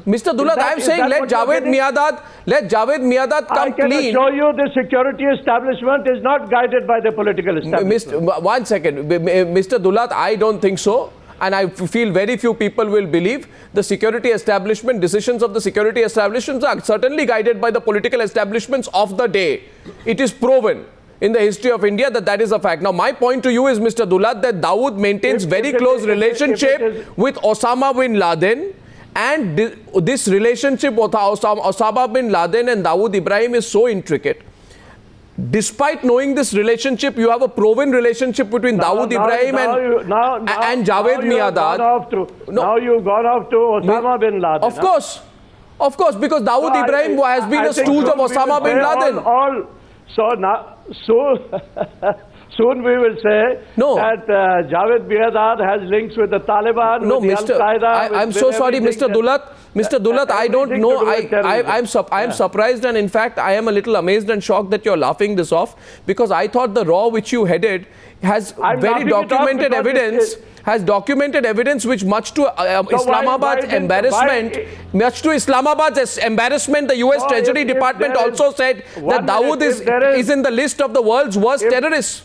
Mr. Dulat, I am saying let Javed Miandad come clean. I can assure you the security establishment is not guided by the political establishment. One second, Mr. Dulat, I don't think so. And I feel very few people will believe the security establishment, decisions of the security establishments are certainly guided by the political establishments of the day. It is proven in the history of India that that is a fact. Now, my point to you is, Mr. Dulat, that Dawood maintains very close relationship with Osama bin Laden. And this relationship with Osama bin Laden and Dawood Ibrahim is so intricate. Despite knowing this relationship, you have a proven relationship between Dawood Ibrahim and Javed Miandad. Now you've gone off to Osama bin Laden. Of course, because Dawood Ibrahim has been a stooge of Osama bin Laden. Soon we will say that Javed Miandad has links with the Taliban, with the Al-Qaeda. I'm so sorry, Mr. Dulat. Mr. Dulat, I don't know. I am surprised, and in fact, I am a little amazed and shocked that you're laughing this off, because I thought the RAW which you headed has very documented evidence. Has documented evidence which, much to Islamabad's embarrassment, the US Treasury Department also said that Dawood is in the list of the world's worst terrorists.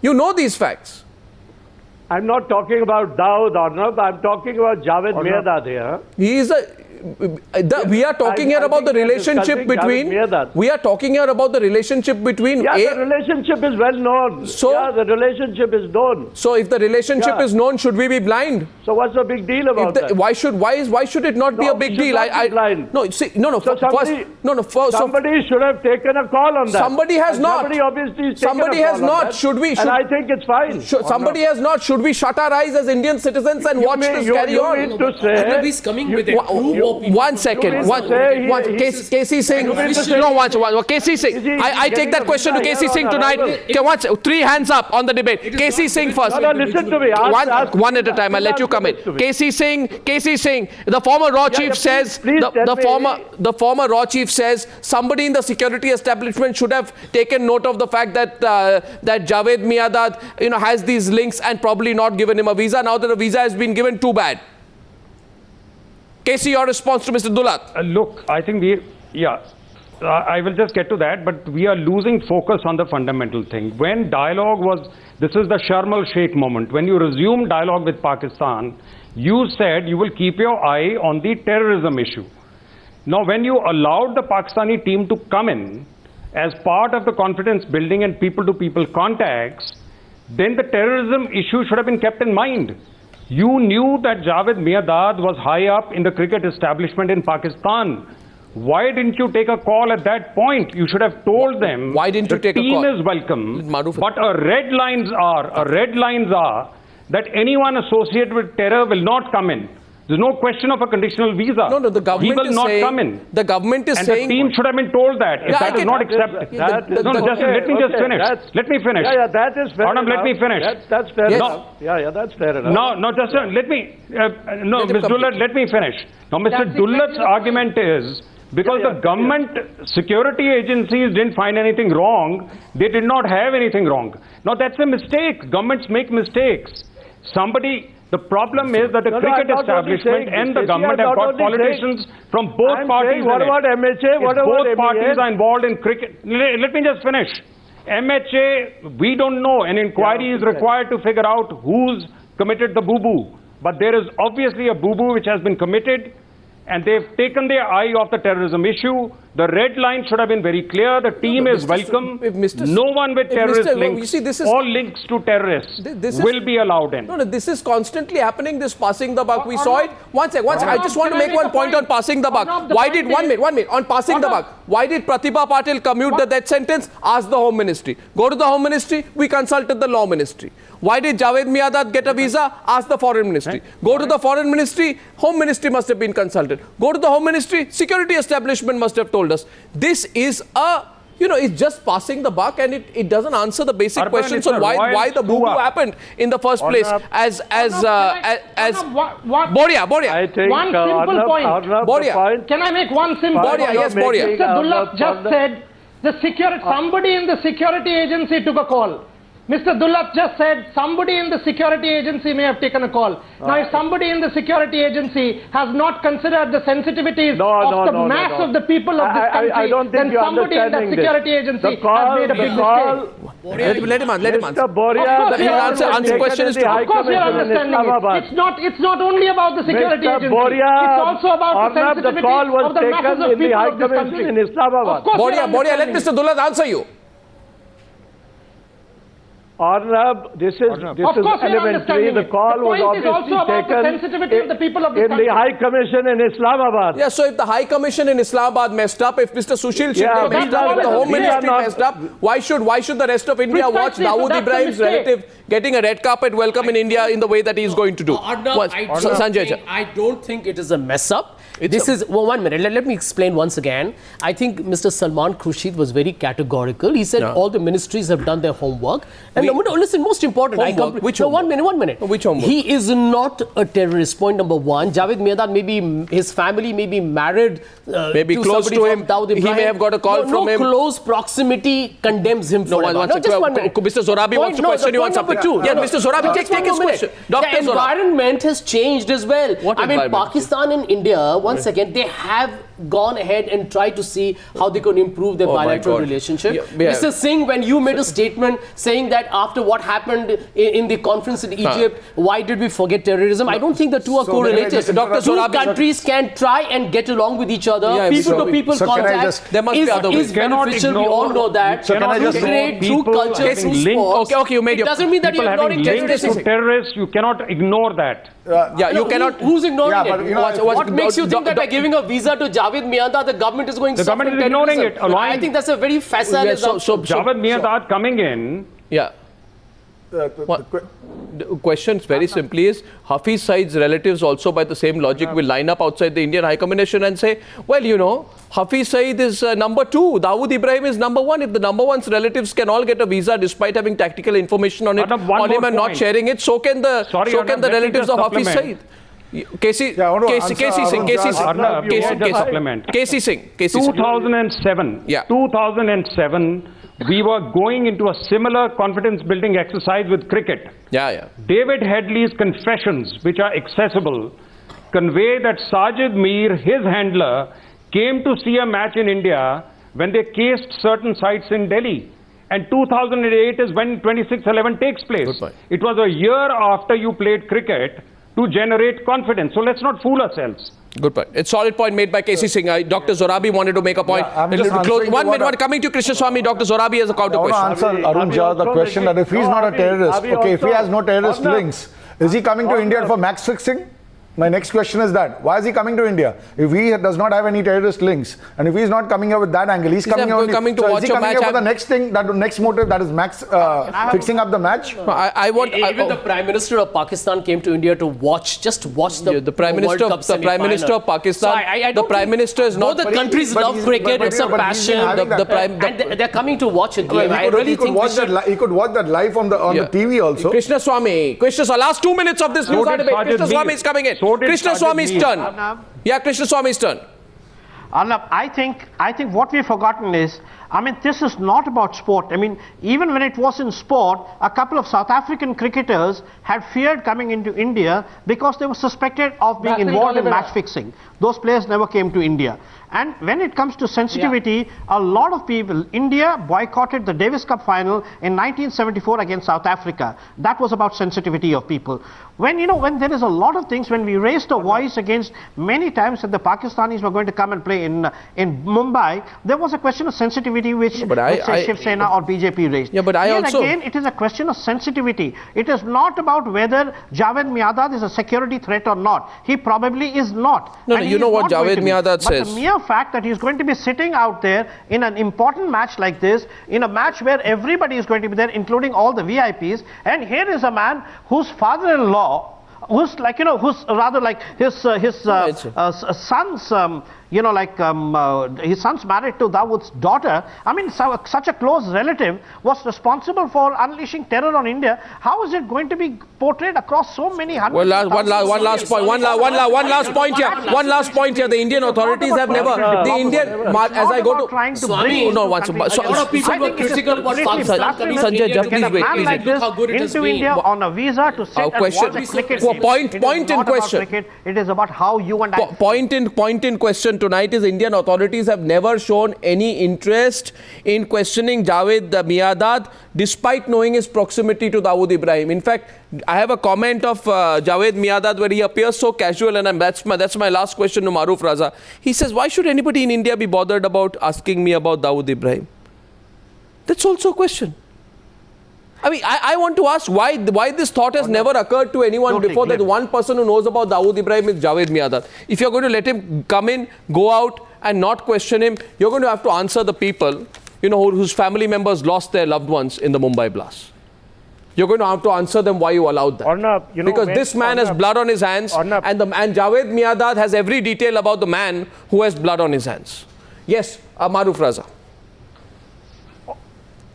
You know these facts. I'm not talking about Dawood Arnab. I'm talking about Javed Miandad here. He is we are talking here about the relationship between. We are talking here about the relationship between. Yeah, the relationship is well known. So the relationship is known. So if the relationship is known, should we be blind? So what's the big deal about that? Why should it not be a big deal? Somebody should have taken a call on that. Somebody has not. Somebody obviously somebody has not. Should we? And I think it's fine. Somebody has not. Should we shut our eyes as Indian citizens and watch this carry on? You mean to say he's coming with it. One second. KC Singh. No, KC Singh. I take that question to KC Singh tonight. Okay, 3 hands up on the debate. KC Singh first. No, listen to me. One at a time. I'll let you come in. KC Singh. The former RAW chief says. The former RAW chief says somebody in the security establishment should have taken note of the fact that Javed Miandad, has these links and probably not given him a visa. Now that a visa has been given, too bad. KC, your response to Mr. Dulat? Look, I think I will just get to that, but we are losing focus on the fundamental thing. When dialogue was, this is the Sharm el-Sheikh moment, when you resumed dialogue with Pakistan, you said you will keep your eye on the terrorism issue. Now, when you allowed the Pakistani team to come in as part of the confidence building and people-to-people contacts, then the terrorism issue should have been kept in mind. You knew that Javed Miandad was high up in the cricket establishment in Pakistan. Why didn't you take a call at that point? You should have told them. Why didn't you take a call? The team is welcome, but red lines are that anyone associated with terror will not come in. There's no question of a conditional visa. No, the government he will not come in. The government is saying... And the team should have been told that. If that is not accepted... Let me just finish. Let me finish. Yeah, that is fair enough. Let me finish. That's fair enough. Yeah, that's fair enough. No, just let me... Mr. Dulat, let me finish. Now, Mr. Dulat's argument is... Because the government security agencies didn't find anything wrong, they did not have anything wrong. Now, that's a mistake. Governments make mistakes. The problem is that the cricket establishment and the government have got politicians from both parties. What about MHA? What about both parties are involved in cricket. Let me just finish. MHA, we don't know. An inquiry is required to figure out who's committed the boo-boo. But there is obviously a boo-boo which has been committed, and they've taken their eye off the terrorism issue. The red line should have been very clear. The team is welcome. No one with terrorist links, all links to terrorists will be allowed in. No, this is constantly happening, this passing the buck. We saw it. One second. I just want to make one point on passing the buck. Why did, one minute, on passing the buck, why did Pratibha Patil commute the death sentence? Ask the Home Ministry. Go to the Home Ministry, we consulted the Law Ministry. Why did Javed Miandad get a visa? Ask the Foreign Ministry. Go to the Foreign Ministry, Home Ministry must have been consulted. Go to the Home Ministry, security establishment must have told us. This is it's just passing the buck, and it doesn't answer the basic questions on why the boo-boo happened in the first place. Boria. I think one simple point. Can I make one simple point? Yes, Boria. Mr. Dulat just said somebody in the security agency took a call. Mr. Dulat just said somebody in the security agency may have taken a call. Now, if somebody in the security agency has not considered the sensitivities of the mass of the people of this country, I don't think then somebody in that security agency has made a big mistake. Let him answer. Mr. Boria, answer question is to Of course, you're understanding it. It's not only about the security agency. It's also about the sensitivity of the masses of people of this country. In Islamabad. Of course, Boria, let Mr. Dulat answer you. Arnab, this is elementary. The call was obviously taken in the High Commission in Islamabad. Yeah, so if the High Commission in Islamabad messed up, if Mr. Sushil Shinde messed up, if the Home Ministry messed up, why should the rest of India watch Dawood Ibrahim's relative getting a red carpet welcome in India in the way that he is going to do? Sanjay, I don't think it is a mess up. One minute. Let me explain once again. I think Mr. Salman Khurshid was very categorical. He said all the ministries have done their homework. And listen, most important. Which homework? 1 minute. Which homework? He is not a terrorist. Point number one. Javed Miandad, maybe his family may be married maybe to close to him. He may have got a call from him. No close proximity condemns him for just 1 minute. Mr. Zorabi wants to question you on something. Yeah, Mr. Zorabi, take his question. The environment has changed as well. Pakistan and India, once again, they have gone ahead and tried to see how they could improve their bilateral relationship. Mr. Singh, when you made a statement saying that after what happened in the conference in Egypt, why did we forget terrorism? I don't think the two are correlated. Two countries can try and get along with each other. People-to-people contact is beneficial. We all know that. So can I just create true culture through sports. Okay, you made it doesn't mean that you're ignoring terrorists. You cannot ignore that. You cannot. Who's ignoring it? What makes you think that by giving a visa to Javed Miandad, the government is going to government is ignoring it. I think that's a very facile so Javed Miandad coming in. Yeah. The question very simply is, Hafiz Saeed's relatives also by the same logic will line up outside the Indian High Commission and say, well, you know, Hafiz Saeed is number 2, Dawood Ibrahim is number 1. If the number 1's relatives can all get a visa despite having tactical information on him and not sharing it, so can the relatives of Hafiz Saeed. KC Singh. 2007. Yeah. 2007. We were going into a similar confidence building exercise with cricket. Yeah. David Headley's confessions, which are accessible, convey that Sajid Mir, his handler, came to see a match in India when they cased certain sites in Delhi. And 2008 is when 26/11 takes place. It was a year after you played cricket to generate confidence. So let's not fool ourselves. Good point. It's a solid point made by KC Singh. Dr. Zorabi wanted to make a point. One minute, coming to Krishna Swamy. Dr. Zorabi has a counter question. I want to answer Arun Jha the question that if he's not a terrorist, if he has no terrorist links, is he coming to India for match fixing? My next question is that. Why is he coming to India? If he does not have any terrorist links, and if he's not coming here with that angle, he's coming to watch a match. For the next thing, that next motive, that is fixing up the match. Even the Prime Minister of Pakistan came to India to watch the Prime Minister of Pakistan. The Prime Minister is not. Both the countries love cricket. It's a passion. And they're coming to watch a game. I really think he could watch that live on the TV also. Krishna Swamy, last 2 minutes of this news debate. Krishna Swamy is coming in. Krishna Swamy's turn. Yeah, Krishna Swamy's turn. Arnab, I think what we've forgotten is, this is not about sport. Even when it was in sport, a couple of South African cricketers had feared coming into India because they were suspected of being involved in match fixing. Those players never came to India. And when it comes to sensitivity, a lot of people, India boycotted the Davis Cup final in 1974 against South Africa. That was about sensitivity of people. When there is a lot of things, when we raised a voice against many times that the Pakistanis were going to come and play in Mumbai, there was a question of sensitivity which Shiv Sena or BJP raised. Yeah, but again, it is a question of sensitivity. It is not about whether Javed Miandad is a security threat or not. He probably is not. No, you know what Javed Miandad says. But the mere fact that he's going to be sitting out there in an important match like this, in a match where everybody is going to be there, including all the VIPs, and here is a man whose father-in-law, who's like, who's rather like his son's, you know, like his son's married to Dawood's daughter. I mean, such a close relative was responsible for unleashing terror on India. How is it going to be portrayed across so many hundreds? Well, one last point. One last point here. One last point here. The Indian authorities have never. The Indian, as I go to. Trying to Swami, bring no, a lot of people were critical about Pakistan. Sanjay, just please wait. Man like this into India on a visa to sit and watch a cricket game. Point in question. It is about how you and I. Point in question tonight is Indian authorities have never shown any interest in questioning Javed Miandad despite knowing his proximity to Dawood Ibrahim. In fact, I have a comment of Javed Miandad where he appears so casual, and that's my last question to Maruf Raza. He says, why should anybody in India be bothered about asking me about Dawood Ibrahim? That's also a question. I mean, I want to ask why this thought has never occurred to anyone before, that the one person who knows about Dawood Ibrahim is Javed Miandad. If you're going to let him come in, go out and not question him, you're going to have to answer the people, you know, whose family members lost their loved ones in the Mumbai blast. You're going to have to answer them why you allowed that. Arnab, you know, because this man has blood on his hands, and Javed Miandad has every detail about the man who has blood on his hands. Yes, Maruf Raza.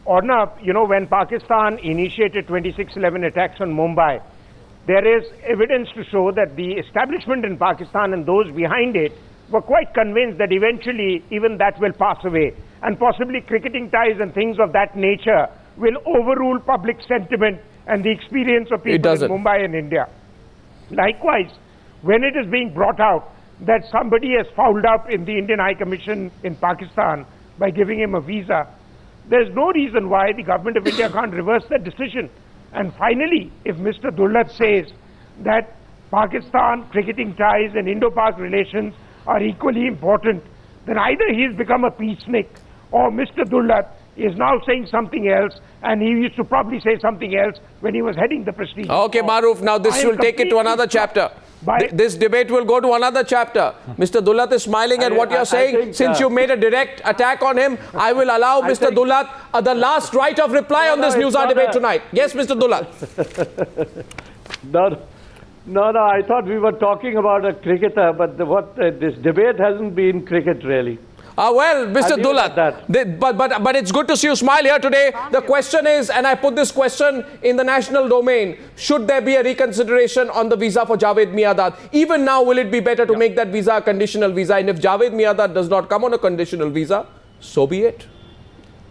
Arnab, you know, when Pakistan initiated 26/11 attacks on Mumbai, there is evidence to show that the establishment in Pakistan and those behind it were quite convinced that eventually even that will pass away, and possibly cricketing ties and things of that nature will overrule public sentiment and the experience of people in Mumbai and India. Likewise, when it is being brought out that somebody has fouled up in the Indian High Commission in Pakistan by giving him a visa, there's no reason why the government of India can't reverse that decision. And finally, if Mr. Dulat says that Pakistan cricketing ties and Indo-Pak relations are equally important, then either he's become a peacenik or Mr. Dulat is now saying something else, and he used to probably say something else when he was heading the Prestige. Okay, Maruf, now this will take it to another chapter. This debate will go to another chapter. Mr. Dulat is smiling at what you're saying. Since you made a direct attack on him, I will allow Mr. Dulat the last right of reply on this News Hour debate tonight. Yes, Mr. Dulat. No, I thought we were talking about a cricketer, but this debate hasn't been cricket really. Well, Mr. Dulat, but it's good to see you smile here today. The question is, and I put this question in the national domain, should there be a reconsideration on the visa for Javed Miandad? Even now, will it be better to make that visa a conditional visa? And if Javed Miandad does not come on a conditional visa, so be it.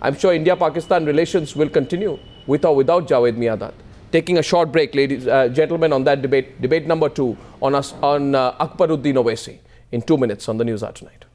I'm sure India-Pakistan relations will continue with or without Javed Miandad. Taking a short break, ladies and gentlemen, on that debate number 2 on Akbaruddin Owaisi in 2 minutes on the News Hour tonight.